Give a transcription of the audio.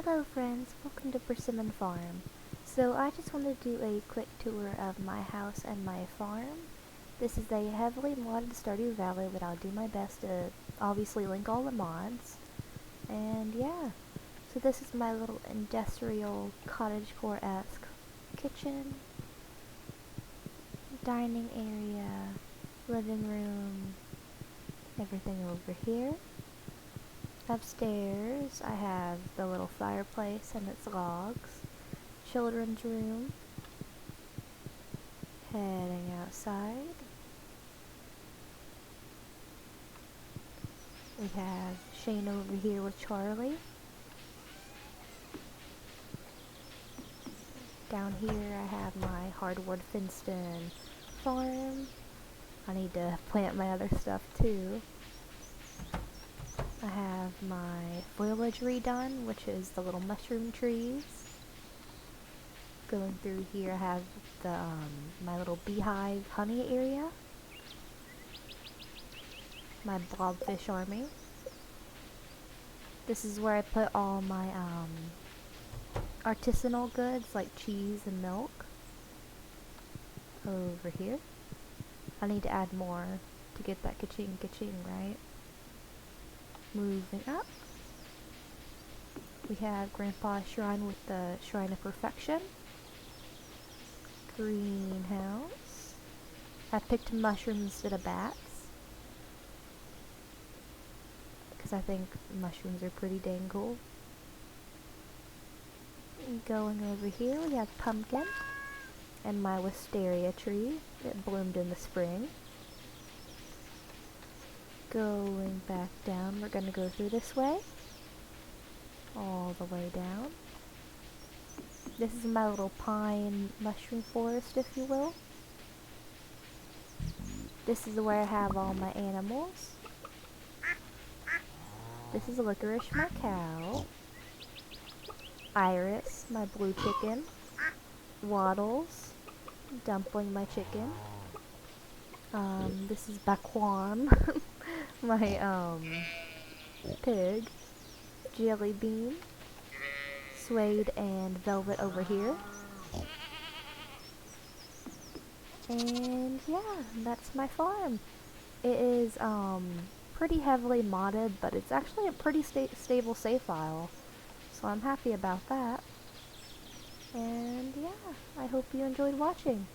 Hello friends, welcome to Persimmon Farm. So I just wanted to do a quick tour of my house and my farm. This is a heavily modded Stardew Valley that I'll do my best to obviously link all the mods. And yeah, so this is my little industrial cottagecore-esque kitchen, dining area, living room, everything over here. Upstairs, I have the little fireplace and its logs, children's room, heading outside. We have Shane over here with Charlie. Down here I have my hardwood fenced-in farm. I need to plant my other stuff too. I have my foliage redone, which is the little mushroom trees. Going through here I have the my little beehive honey area. My blobfish army. This is where I put all my artisanal goods like cheese and milk. Over here. I need to add more to get that ka-ching ka-ching right. Moving up. We have Grandpa's shrine with the Shrine of Perfection. Greenhouse. I picked mushrooms instead of bats, because I think mushrooms are pretty dang cool. Going over here we have pumpkin and my wisteria tree that bloomed in the spring. Going back down, we're gonna go through this way, all the way down. This is my little pine mushroom forest, if you will. This is where I have all my animals. This is Licorice, my cow. Iris, my blue chicken. Waddles, Dumpling, my chicken. This is Bakwan, my pig. Jelly Bean. Suede and Velvet over here. And yeah, that's my farm. It is pretty heavily modded, but it's actually a pretty stable save file. So I'm happy about that. And yeah, I hope you enjoyed watching.